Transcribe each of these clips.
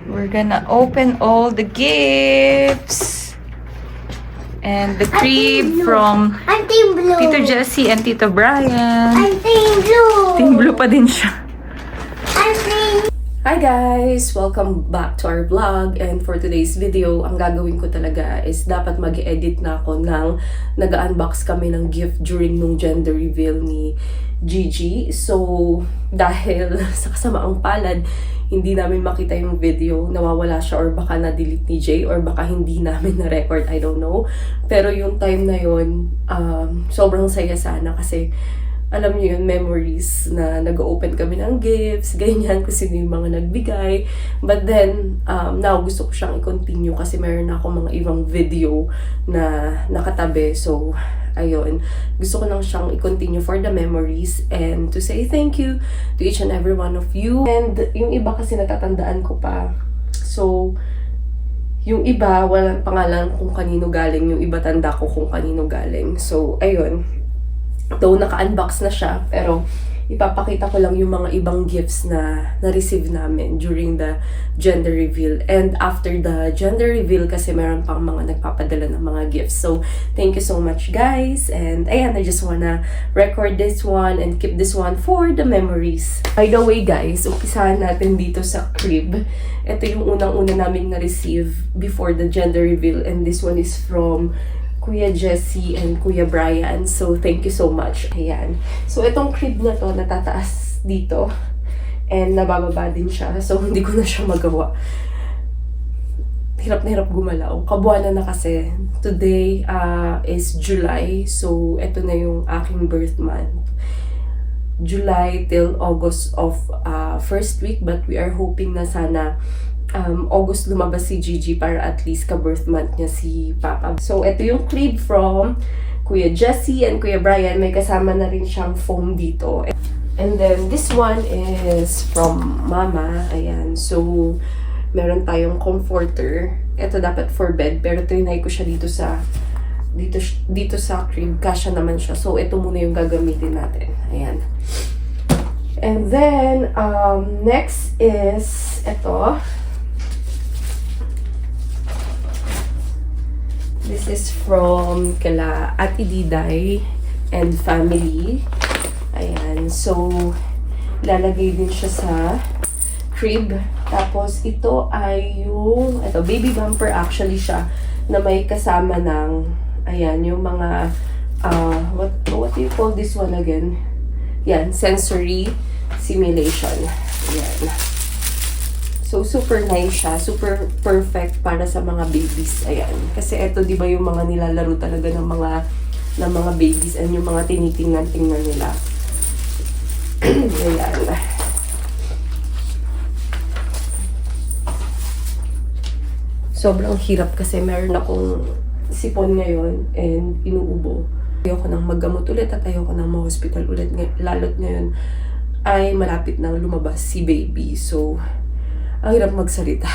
We're gonna open all the gifts. And the crib from I'm Team Blue. Tito Jesse and Tito Brian. I'm Team Blue. Team Blue pa din siya. I'm Team. Hi guys! Welcome back to our vlog, and for today's video, ang gagawin ko talaga is dapat mag-edit na ako ng nag-unbox kami ng gift during nung gender reveal ni Gigi. So, dahil sa kasamaang palad, hindi namin makita yung video, nawawala siya or baka na-delete ni Jay or baka hindi namin na-record, I don't know. Pero yung time na yun, sobrang saya sana kasi alam niyo yun, memories na nag-open kami ng gifts, ganyan, kung sino yung mga nagbigay. But then, now gusto ko siyang i-continue kasi meron na ako mga ibang video na nakatabi. So, ayun. Gusto ko lang siyang i-continue for the memories and to say thank you to each and every one of you. And yung iba kasi natatandaan ko pa. So, yung iba, walang pangalan kung kanino galing. Yung iba tanda ko kung kanino galing. So, ayun. Though naka-unbox na siya, pero ipapakita ko lang yung mga ibang gifts na na-receive namin during the gender reveal. And after the gender reveal, kasi meron pang mga nagpapadala ng mga gifts. So, thank you so much guys. And ayan, I just wanna record this one and keep this one for the memories. By the way guys, umpisahan natin dito sa crib. Ito yung unang-una namin na-receive before the gender reveal. And this one is from Kuya Jesse and Kuya Brian. So, thank you so much. Ayan. So, itong crib na to, natataas dito. And nabababa din siya. So, hindi ko na siya magawa. Hirap na hirap gumalaw. Kabuanan na kasi. Today is July. So, ito na yung aking birth month. July till August of first week. But we are hoping na sana August lumabas si Gigi para at least ka-birth month niya si Papa. So, ito yung crib from Kuya Jesse and Kuya Brian. May kasama na rin siyang foam dito. And then, this one is from Mama. Ayan. So, meron tayong comforter. Ito dapat for bed. Pero trinay ko siya dito sa crib. Kasya naman siya. So, ito muna yung gagamitin natin. Ayan. And then, next is ito. This is from kala Ate Diday and family. Ayan. So, lalagay din siya sa crib. Tapos, ito ay yung, ito, baby bumper actually siya, na may kasama ng, ayan, yung mga, what do you call this one again? Yan, sensory simulation. Ayan. So, super nice siya. Super perfect para sa mga babies. Ayan. Kasi ito, di ba yung mga nilalaro talaga ng mga babies and yung mga tinitingnan-tingnan nila. Ayan. Sobrang hirap kasi meron akong sipon ngayon and inuubo. Ayoko nang maggamot ulit at ayoko nang ma-hospital ulit. Lalo't ngayon ay malapit nang lumabas si baby. So, ang hirap magsalita.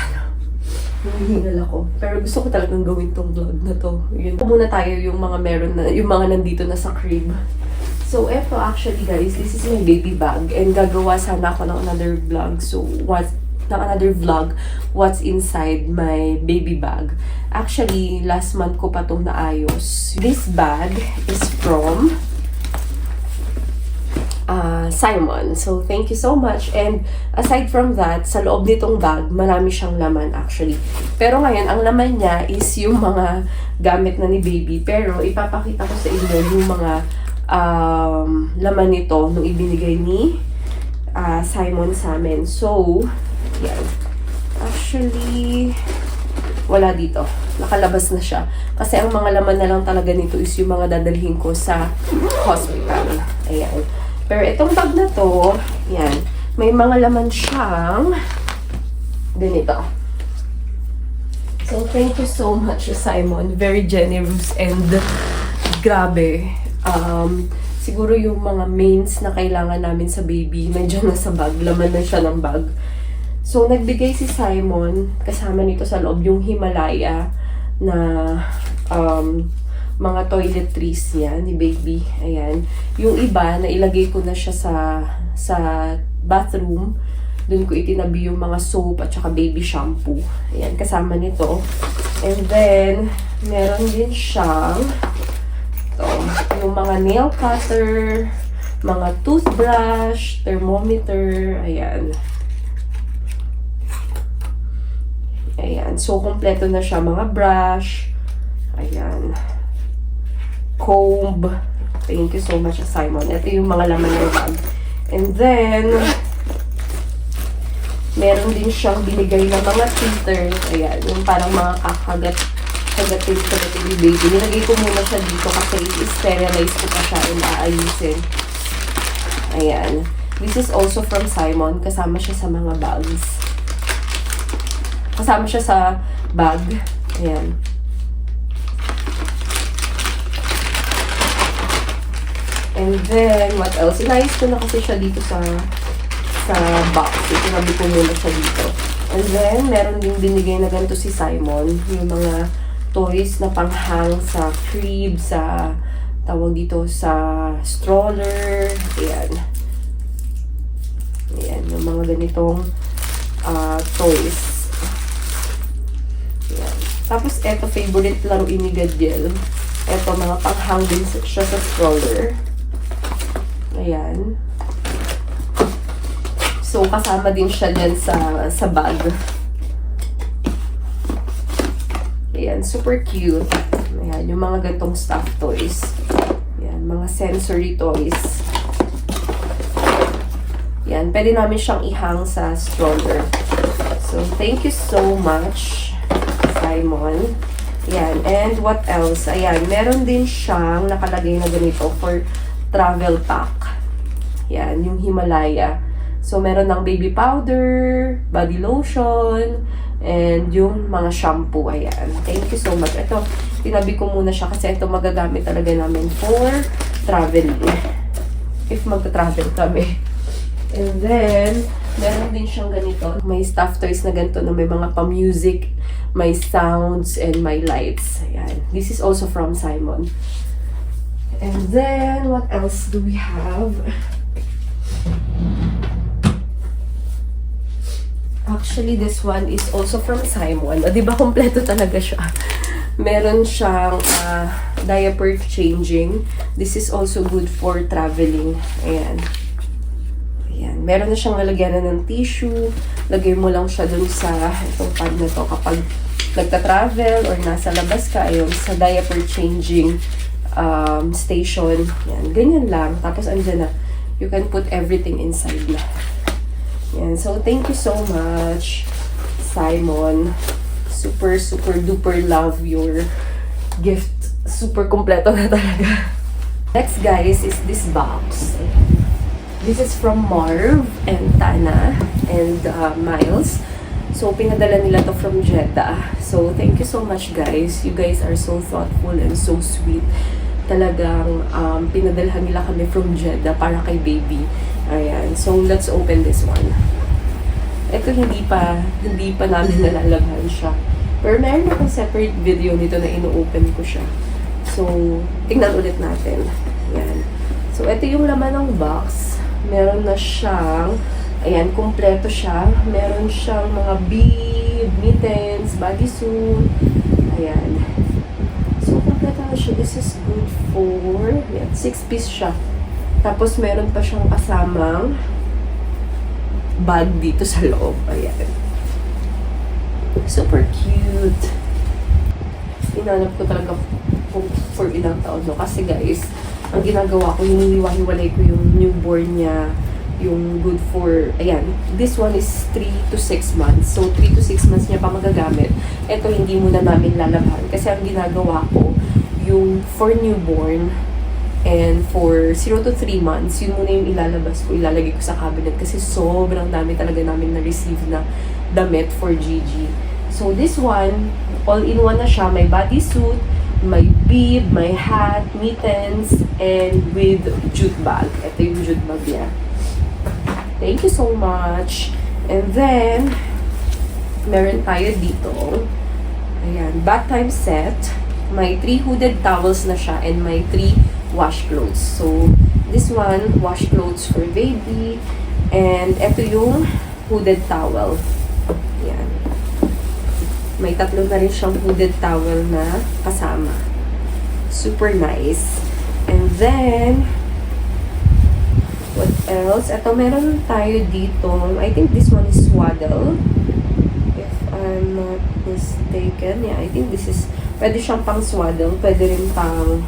Hinihingal ako. Pero gusto ko talagang gawin tong vlog na to. Yun. Muna tayo yung mga meron na, yung mga nandito na sa crib. So, eto actually guys, this is my baby bag. And gagawa sana ako ng another vlog. So, what's inside my baby bag. Actually, last month ko pa itong naayos. This bag is from Simon. So, thank you so much. And aside from that, sa loob nitong bag, marami siyang laman actually. Pero ngayon, ang laman niya is yung mga gamit na ni baby. Pero ipapakita ko sa inyo yung mga laman nito nung ibinigay ni Simon sa amin. So, yan. Actually, wala dito. Nakalabas na siya. Kasi ang mga laman na lang talaga nito is yung mga dadalhin ko sa hospital. Ayan. Pero itong bag na to, yan, may mga laman siyang ganito. So, thank you so much, Simon. Very generous and grabe. Siguro yung mga mains na kailangan namin sa baby, nandiyan na sa bag, laman na siya ng bag. So, nagbigay si Simon, kasama nito sa loob, yung Himalaya na mga toiletries niya ni baby. Ayan. Yung iba, nailagay ko na siya sa bathroom. Doon ko itinabi yung mga soap at saka baby shampoo. Ayan, kasama nito. And then, meron din siyang ito, yung mga nail cutter, mga toothbrush, thermometer, ayan. Ayan, so kompleto na siya, mga brush, ayan, comb. Thank you so much, Simon. Ito yung mga laman ng bag. And then, meron din siyang binigay na mga tweeters. Ayan, yung parang mga kagatin ni baby. Nilagay ko muna siya dito kasi i-sterilize ko pa siya and aayusin. Ayan. This is also from Simon. Kasama siya sa mga bags. Kasama siya sa bag. Ayan. And then, what else? Inayos ko na kasi siya dito sa box. Itinabi ko muna siya dito. And then, meron din binigay na ganito si Simon. Yung mga toys na panghang sa crib, sa tawag dito, sa stroller. Ayan. Ayan, yung mga ganitong toys. Ayan. Tapos, eto, favorite laruin ni Gadiel. Eto, mga panghang din siya sa stroller. Ayan. So, kasama din siya dyan sa bag. Ayan, super cute. Ayan, yung mga gantong stuffed toys. Ayan, mga sensory toys. Ayan, pwede namin siyang ihang sa stroller. So, thank you so much, Simon. Ayan, and what else? Ayan, meron din siyang nakalagay na ganito for travel pack. Yan, yung Himalaya. So, meron ng baby powder, body lotion, and yung mga shampoo. Ayan. Thank you so much. Ito, tinabi ko muna siya kasi ito magagamit talaga namin for traveling. If magta-travel kami. And then, meron din siyang ganito. May stuffed toys na ganito na may mga pa-music, may sounds, and may lights. Ayan. This is also from Simon. And then, what else do we have? Actually, this one is also from Simon. O, diba, kompleto talaga siya. Meron siyang diaper changing. This is also good for traveling. Ayan. Ayan. Meron na siyang lalagyan ng tissue. Lagay mo lang siya dun sa itong pad na to kapag nagta-travel or nasa labas ka. Ayun, sa diaper changing station. Yan, ganyan lang. Tapos andyan na. You can put everything inside na. Yan. So, thank you so much, Simon. Super, super duper love your gift. Super kompleto na talaga. Next, guys, is this box. This is from Marv and Tana and Miles. So, pinadala nila to from Jeddah. So, thank you so much, guys. You guys are so thoughtful and so sweet. Talagang pinadalhan nila kami from Jeddah para kay baby. Ayan. So, let's open this one. Ito hindi pa namin nalalabhan siya. Pero meron akong separate video nito na ino-open ko siya. So, tingnan ulit natin. Ayan. So, ito yung laman ng box. Meron na siyang, ayan, kumpleto siya. Meron siyang mga bib, mittens, bodysuit. Ayan. So, kumpleto na siya. This is good for, ayan, 6-piece siya. Tapos, meron pa siyang kasamang bag dito sa loob. Ayan. Super cute. Inanap ko talaga for ilang taon, no? Kasi guys, ang ginagawa ko, hinihiwa-hiwalay ko yung newborn niya, yung good for, ayan, this one is 3 to 6 months. So, 3 to 6 months niya pa magagamit. Ito, hindi muna namin lalabhan. Kasi ang ginagawa ko, yung for newborn, and for 0 to 3 months, yun muna yung ilalabas ko, ilalagay ko sa cabinet. Kasi sobrang dami talaga namin na-receive na damit for Gigi. So, this one, all-in-one na siya. May bodysuit, may bib, may hat, mittens, and with jute bag. Ito yung jute bag niya. Thank you so much. And then, meron tayo dito. Ayan, bath time set. May 3 hooded towels na siya and may 3 washcloths. So, this one, washcloths for baby. And ito yung hooded towel. Yan. May 3 na rin siyang hooded towel na kasama. Super nice. And then, what else? Ito, meron tayo dito. I think this one is swaddle. If I'm not mistaken. Yeah, I think this is, pwede siyang pang swaddle. Pwede rin pang,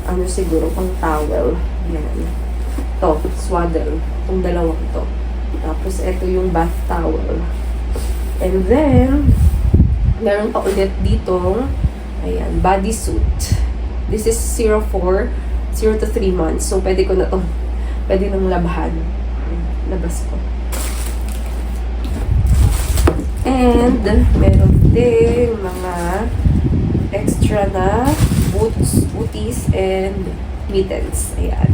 ano siguro, pang towel. Yan. Ito, swaddle. Itong dalawang to. Tapos, ito yung bath towel. And then, meron pa ulit dito, ayan, bodysuit. This is 0 to 3 months. So, pwede ko na to, pwede nang labahan. Labas ko. And, meron din mga extra na booties, and mittens. Ayan.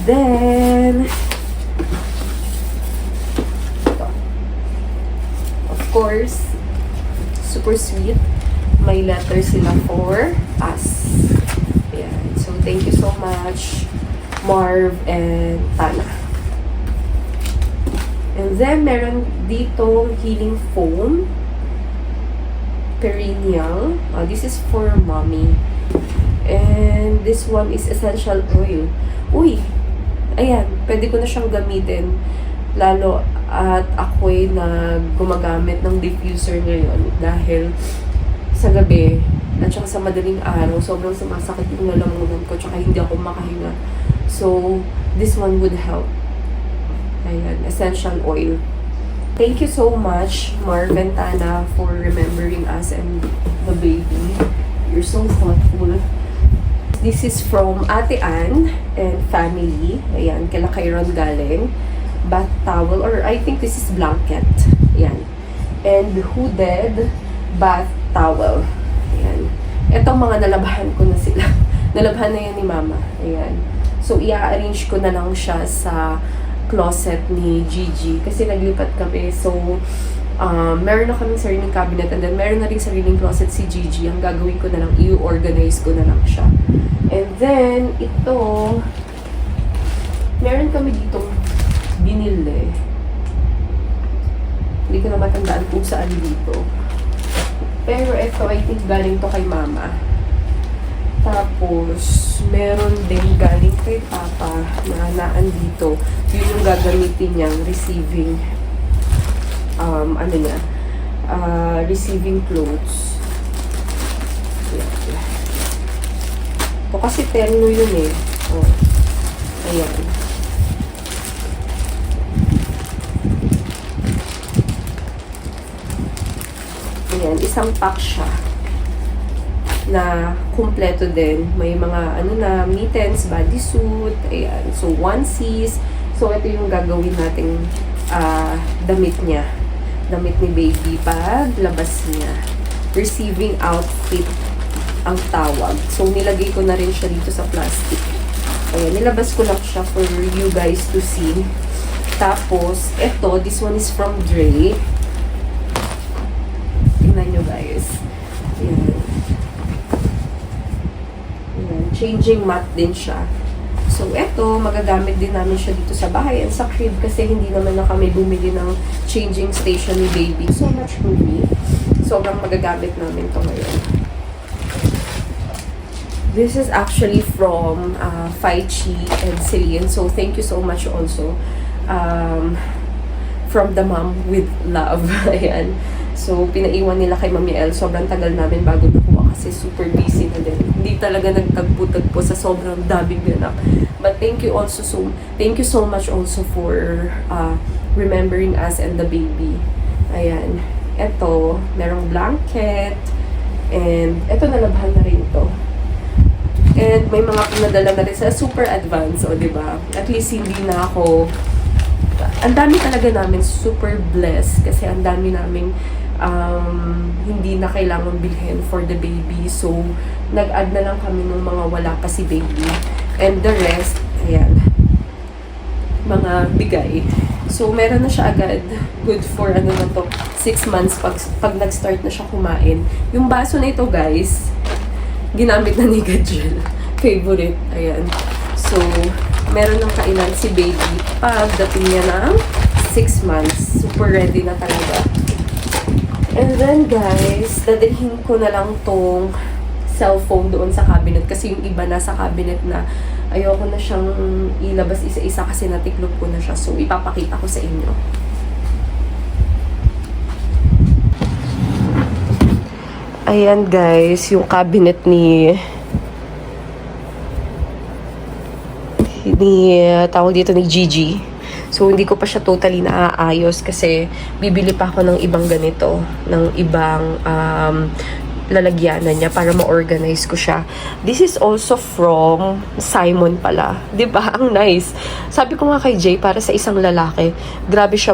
Then, ito. Of course, super sweet. May letter sila for us. Ayan. So, thank you so much, Marv and Tana. And then, meron dito healing foam. Perennial. This is for mommy. And this one is essential oil. Uy! Ayan. Pwede ko na siyang gamitin. Lalo at ako'y gumagamit ng diffuser ngayon. Dahil sa gabi, at saka sa madaling araw, sobrang sumasakit yung lalamunan ko, tsaka hindi ako makahinga. So, this one would help. Ayan, essential oil. Thank you so much, Marv and Tana, for remembering us and the baby. You're so thoughtful. This is from Ate Ann and family. Ayan, kila Kairon galing. Bath towel, or I think this is blanket. Ayan. And hooded bath towel. Ayan. Etong mga nalabahan ko na sila. Nalabahan na yan ni Mama. Ayan. So, i-arrange ko na lang siya sa closet ni Gigi. Kasi naglipat kami. So, meron na kaming sariling cabinet, and then meron na rin sariling closet si Gigi. Ang gagawin ko na lang, i-organize ko na lang siya. And then, ito, meron kami ditong binili. Hindi ko na matandaan kung saan dito. Pero ito, I think galing to kay Mama. Tapos, meron din galing kay Papa na naan dito. Yun yung gagamitin niyang receiving, receiving clothes. Ito kasi terno yun eh. Oh. Ayan. Ayan, isang pack siya na kumpleto din. May mga mittens, bodysuit, ayan. So, onesies. So, ito yung gagawin nating damit niya. Damit ni baby pag labas niya. Receiving outfit ang tawag. So, nilagay ko na rin siya dito sa plastic. Ayan, nilabas ko lang siya for you guys to see. Tapos, ito, this one is from Dre. Tingnan nyo guys. Ayan. Ayan. Changing mat din siya. So, eto, magagamit din namin siya dito sa bahay and sa crib kasi hindi naman na kami bumili ng changing station ni baby. So much roomy. Sobrang magagamit namin to ngayon. This is actually from Faichi and Celine. So, thank you so much also. From the mom with love. Ayan. So, pinaiwan nila kay Mami El. Sobrang tagal namin bago nakuha kasi super busy na din. Hindi talaga nagtagpo-tagpo sa sobrang daming ganap. But thank you so much also for remembering us and the baby. Ayan. Ito, merong blanket. And ito, nalabhan na rin to. And may mga pinadala na rin sa super advance, o diba? At least hindi na ako, ang dami talaga namin super blessed kasi ang dami naming hindi na kailangan bilhin for the baby. So, nag-add na lang kami ng mga wala pa si baby. And the rest, ayan, mga bigay. So, meron na siya agad. Good for, 6 months pag nag-start na siya kumain. Yung baso na ito, guys, ginamit na ni Gajel. Favorite. Ayan. So, meron ng kainan si baby pagdating niya ng 6 months. Super ready na talaga. And then guys, dadalhin ko na lang tong cellphone doon sa cabinet kasi yung iba nasa cabinet na ayoko na siyang ilabas isa-isa kasi natiklop ko na siya. So, ipapakita ko sa inyo. Ayan guys, yung cabinet ni tawag dito ni Gigi. So, hindi ko pa siya totally naaayos kasi bibili pa ako ng ibang ganito, ng ibang lalagyanan niya para ma-organize ko siya. This is also from Simon pala. 'Di ba? Ang nice. Sabi ko nga kay Jay, para sa isang lalaki, grabe siya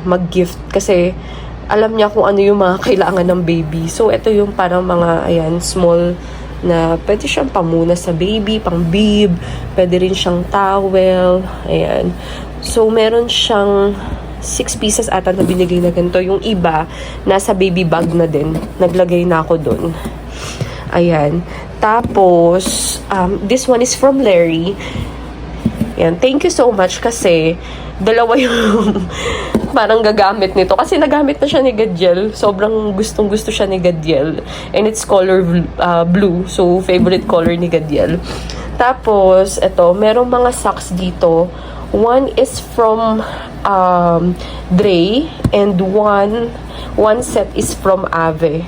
mag-gift kasi alam niya kung ano yung mga kailangan ng baby. So, ito yung parang mga, ayan, small na pwede siyang pamuna sa baby, pang bib, pwede rin siyang towel, ayan. So, meron siyang 6 pieces ata na binigay na ganito. Yung iba, nasa baby bag na din. Naglagay na ako dun. Ayan. Tapos, this one is from Larry. Ayan. Thank you so much kasi dalawa yung parang gagamit nito. Kasi nagamit na siya ni Gadiel. Sobrang gustong-gusto siya ni Gadiel. And it's color blue. So, favorite color ni Gadiel. Tapos, eto, merong mga socks dito. One is from Dre and one set is from Ave.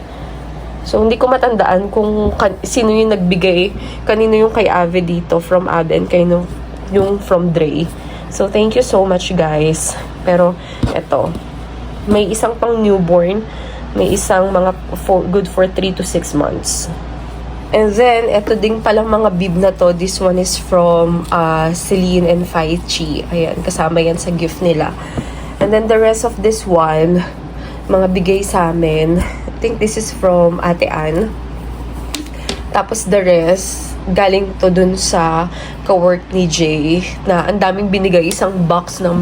So, hindi ko matandaan kung sino yung nagbigay, kanino yung kay Ave dito from Ave and kanino yung from Dre. So, thank you so much guys. Pero, eto, may isang pang newborn, may isang mga good for 3 to 6 months. And then, eto din palang mga bib na to. This one is from Celine and Faichi. Ayan, kasama yan sa gift nila. And then, the rest of this one, mga bigay sa amin. I think this is from Ate Ann. Tapos, the rest, galing to dun sa ka-work ni Jay na ang daming binigay, isang box ng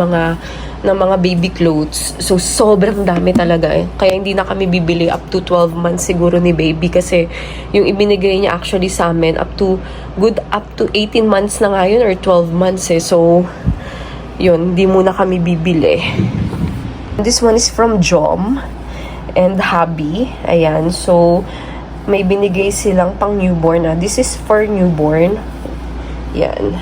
mga baby clothes. So, sobrang dami talaga eh. Kaya hindi na kami bibili up to 12 months siguro ni baby kasi yung ibinigay niya actually sa amin up to 18 months na nga yun or 12 months eh. So, yun, hindi muna kami bibili. This one is from Jom and Habi. Ayan, so may binigay silang pang newborn na. This is for newborn. Yan.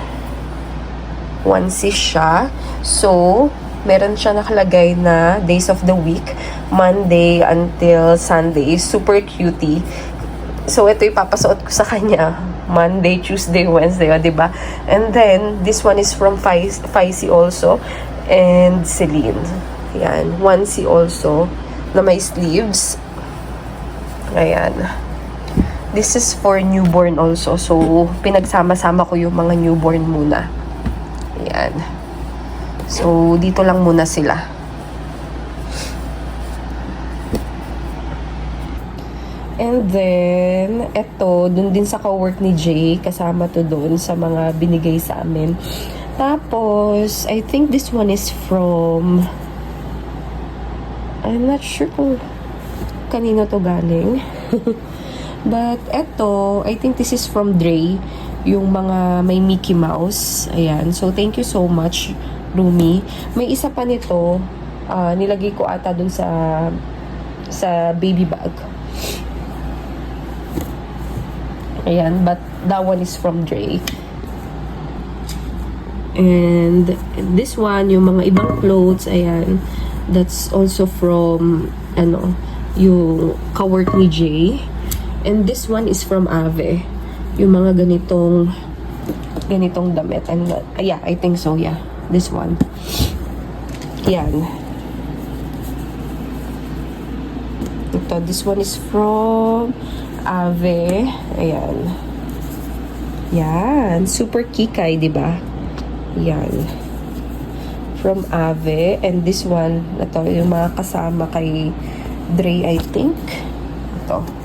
Onesie siya. So, meron siya nakalagay na days of the week. Monday until Sunday. Super cutie. So, ito ipapasuot ko sa kanya. Monday, Tuesday, Wednesday. O, diba? And then, this one is from Faisi also. And Celine. Yan. Onesie also. Na may sleeves. Ayan. This is for newborn also. So, pinagsama-sama ko yung mga newborn muna. Ayan. So, dito lang muna sila. And then, eto, dun din sa ka-work ni Jay, kasama to dun sa mga binigay sa amin. Tapos, I think this one is from, I'm not sure kung kanino to galing. But, eto, I think this is from Dre. Yung mga may Mickey Mouse. Ayan. So, thank you so much, Rumi. May isa pa nito, nilagay ko ata dun sa baby bag. Ayan. But, that one is from Dre. And, this one, yung mga ibang clothes, ayan. That's also from, yung ka-work ni Jay. And this one is from Ave. Yung mga ganitong damit. And, yeah, I think so, yeah. This one. Yan. Ito, this one is from Ave. Ayan. Yan. Super kikay, diba? Yan. From Ave. And this one, ito, yung mga kasama kay Dre, I think. Ito.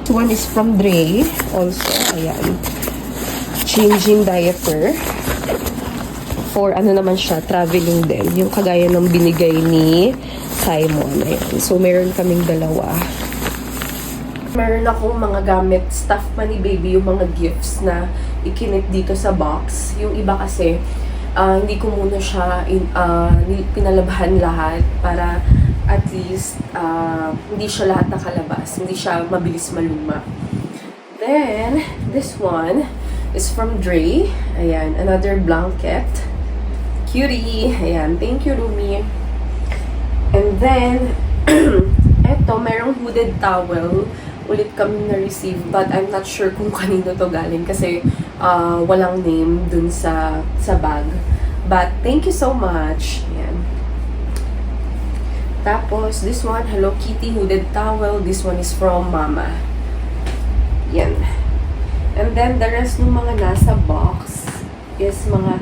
One is from Dre also. Ayan. Changing diaper. For naman siya, traveling din. Yung kagaya ng binigay ni Simon. Ayan. So, meron kaming dalawa. Meron akong mga gamit, stuff pa ni baby, yung mga gifts na ikinip dito sa box. Yung iba kasi, hindi ko muna siya pinalabahan lahat para at least hindi siya lahat nakalabas, hindi siya mabilis maluma. Then, this one is from Dre. Ayan, another blanket. Cutie. Ayan, thank you, Rumi. And then, eto, merong hooded towel. Ulit kami na-receive, but I'm not sure kung kanino to galing kasi walang name dun sa bag. But, thank you so much. Ayan. Tapos, this one, Hello Kitty hooded towel. This one is from Mama. Yan. And then, the rest ng mga nasa box is mga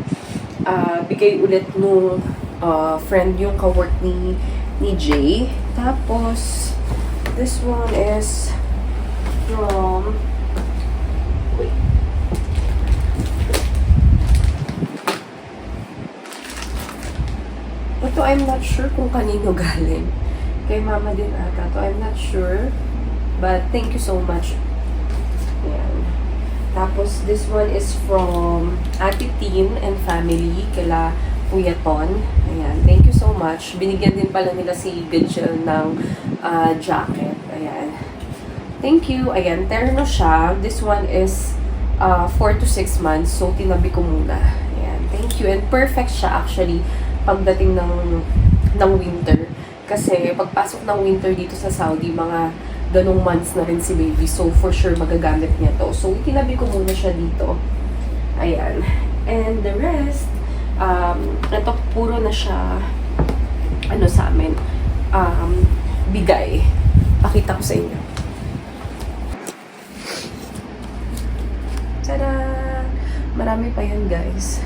bigay ulit nung friend yung kawork ni Jay. Tapos, this one is from... Wait. Ito, I'm not sure kung kanino galing. Kay Mama din ata to. I'm not sure. But, thank you so much. Ayan. Tapos, this one is from Ate Tin and family, kila Kuya Ton. Ayan. Thank you so much. Binigyan din pala nila si Gajel ng jacket. Ayan. Thank you. Ayan. Terno siya. This one is 4 to 6 months. So, tinabi ko muna. Ayan. Thank you. And perfect siya actually pagdating ng winter. Kasi pagpasok ng winter dito sa Saudi, mga ganong months na rin si baby. So, for sure, magagamit niya to. So, itinabi ko muna siya dito. Ayan. And the rest, ito puro na siya, ano sa amin, bigay. Pakita ko sa inyo. Tada! Marami pa yan, guys.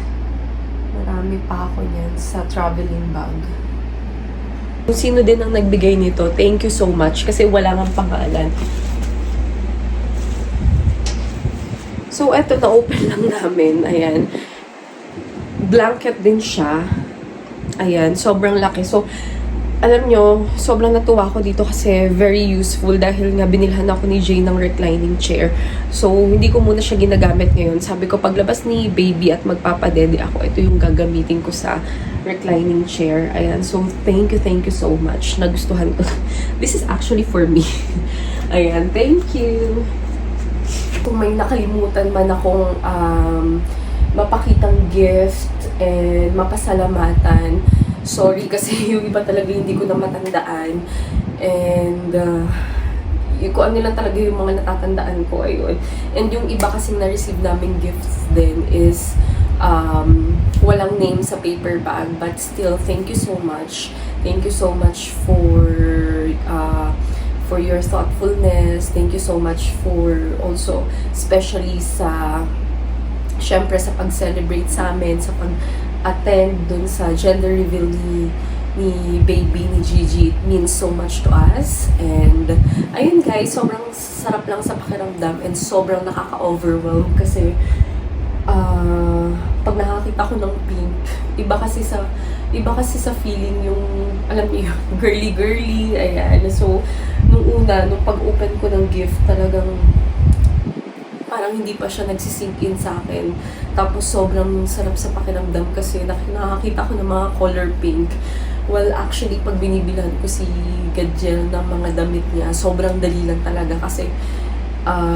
Marami pa ako yan sa traveling bag. Kung sino din ang nagbigay nito, thank you so much kasi wala ngang pangalan. So, eto, na-open lang namin. Ayan. Blanket din siya. Ayan, sobrang laki. So, alam nyo, sobrang natuwa ako dito kasi very useful dahil nga binilhan ako ni Jay ng reclining chair. So, hindi ko muna siya ginagamit ngayon. Sabi ko, paglabas ni baby at magpapadede ako, ito yung gagamitin ko sa reclining chair. Ayan, so thank you so much. Nagustuhan ko. This is actually for me. Ayan, thank you. Kung may nakalimutan man akong mapakitang gift and mapasalamatan, sorry kasi yung iba talaga hindi ko na matandaan. And yung kung ano lang talaga yung mga natatandaan ko, ayun. And yung iba kasing na-receive namin gifts din is walang name sa paper bag, but still, thank you so much. Thank you so much for your thoughtfulness. Thank you so much for also, especially syempre sa pag-celebrate sa amin, sa pag-attend dun sa gender reveal ni baby, ni Gigi. It means so much to us. And, ayun guys, sobrang sarap lang sa pakiramdam and sobrang nakaka-overwhelm kasi pag nakakita ko ng pink, iba kasi sa feeling yung, alam niyo, girly-girly, ayan. So, nung pag-open ko ng gift, talagang parang hindi pa siya nagsisink in sa akin. Tapos sobrang sarap sa pakiramdam kasi nakakita ko ng mga color pink. Well, actually, pag binibilan ko si Gajel ng mga damit niya, sobrang dali lang talaga kasi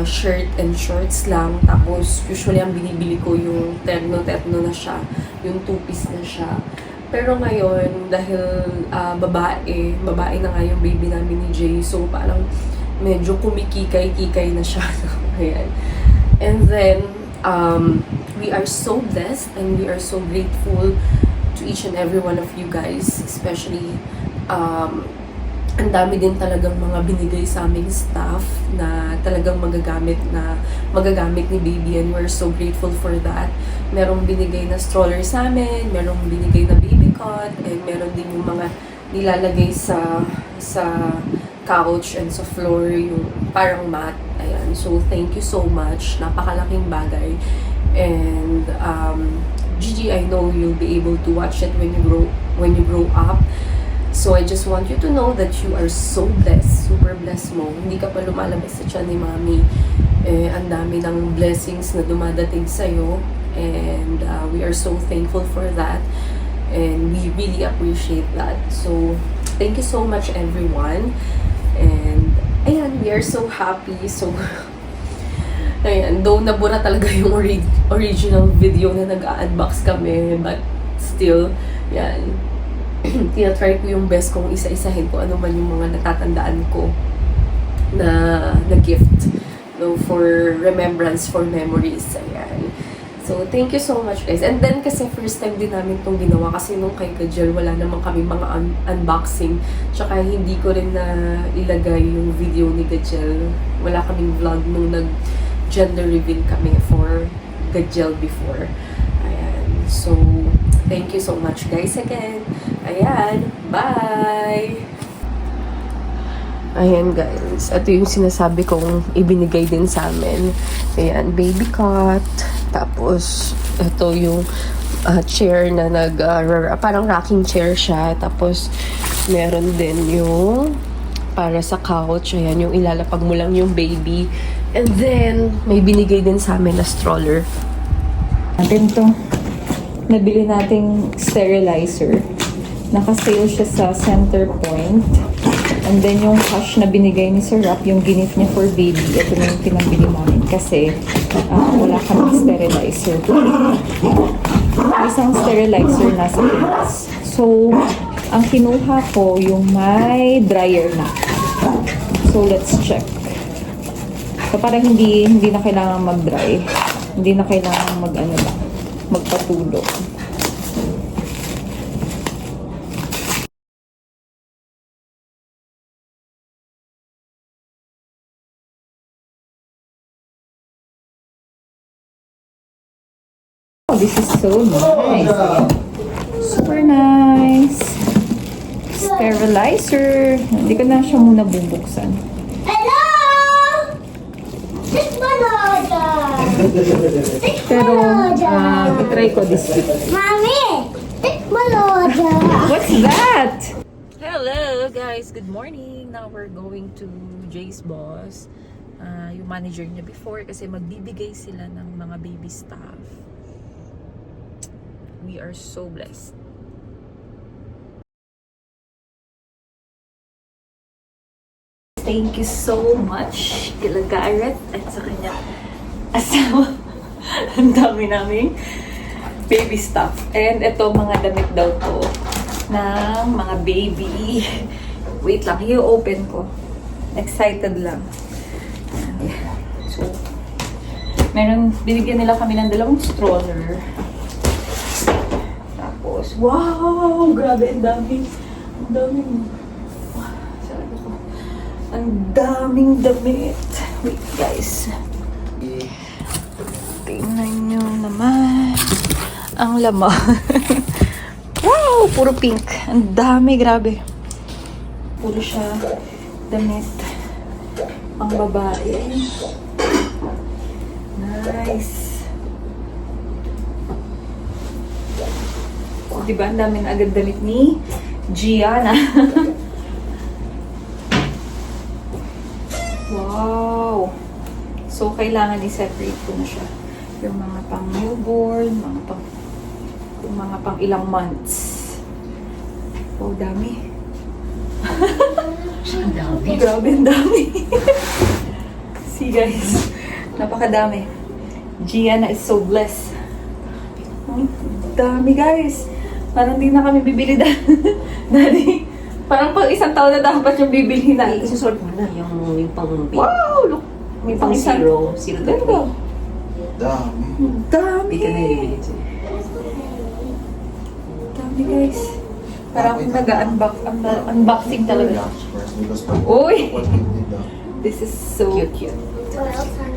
shirt and shorts lang. Tapos, usually ang binibili ko yung terno na siya, yung two-piece na siya. Pero ngayon, dahil babae na nga yung baby namin ni Jay, so parang medyo kumikikay-kikay na siya. Ayan. And then, we are so blessed and we are so grateful to each and every one of you guys, especially ang dami din talagang mga binigay sa aming staff na talagang magagamit ni baby, and we're so grateful for that. Merong binigay na stroller sa amin, merong binigay na baby cot, and meron din yung mga nilalagay sa couch and sa floor, yung parang mat. Ayan. So, thank you so much. Napakalaking bagay. And, Gigi, I know you'll be able to watch it when you grow up. So, I just want you to know that you are so blessed. Super blessed mo. Hindi ka pa lumalabas sa tiyan ni Mami. Ang dami ng blessings na dumadating sa'yo. And we are so thankful for that. And we really appreciate that. So, thank you so much everyone. And, ayan, we are so happy. So, ayan, though nabura talaga yung original video na nag-unbox kami. But, still, yan. Tinatry ko yung best kong isa-isahin ko ano man yung mga natatandaan ko na gift, no, for remembrance, for memories. Ayan. So, thank you so much, guys. And then, kasi first time din namin itong ginawa kasi nung kay Kajel, wala naman kami mga unboxing. Tsaka, hindi ko rin na ilagay yung video ni Kajel. Wala kaming vlog nung nag-gender reveal kami for Kajel before. Ayan. So, thank you so much, guys, again. Ayan. Bye! Ayan, guys. Ito yung sinasabi kong ibinigay din sa amin. Ayan, baby cot. Tapos, ito yung chair na parang rocking chair siya. Tapos, meron din yung para sa couch. Ayan, yung ilalapag mo lang yung baby. And then, may binigay din sa amin na stroller. Natin to. Nabili nating sterilizer. Naka-sale siya sa Center Point. And then yung cash na binigay ni Sir Rap, yung gift niya for baby, ito na yung pinambili namin kasi wala kaming sterilizer. Isang sterilizer nasa Pinas. So, ang kinuha ko yung may dryer na. So, let's check. So, parang hindi na kailangan mag-dry. Hindi na kailangan magpatulog. Oh, this is so nice. Super nice. Sterilizer. Hindi ko na siya muna bubuksan. Hello! It's Maloja! Pero, try ko this week. Mommy! It's Maloja! What's that? Hello guys, good morning. Now we're going to Jay's boss. Yung manager niya before kasi magbibigay sila ng mga baby stuff. We are so blessed. Thank you so much kila Garrett at sa kanya asawa. Ang dami naming baby stuff. And ito mga damit daw to ng mga baby. Wait lang, i-open ko. Excited lang. So, binigyan nila kami ng dalawang stroller. Tapos, wow! Grabe, ang dami. Ang daming, sabi ko, ang daming damit. Wait, guys. Tingnan nyo naman ang laman. Wow! Puro pink. Ang dami, grabe. Puro siya damit pang babae. Nice. Diba? Ang dami na agad damit ni Gianna. Wow! So, kailangan i-separate ko na siya. Yung mga pang newborn, mga pang ilang months. Oh, dami. Ang dami. Grabe, ang dami. See, guys. Napakadami. Gianna is so blessed. Ang dami, guys. Parang di na kami bibili Daddy. Parang pag isang taon na dapat yung bibili na. Isusort mo na yung pang baby. Wow! Look! May pang zero to Ganda. 3. Dami. Ang dami. Hindi ka na ibibili siya. Dami, guys. Parang unboxing talaga. Because Uy! what we did, This is so cute. Well,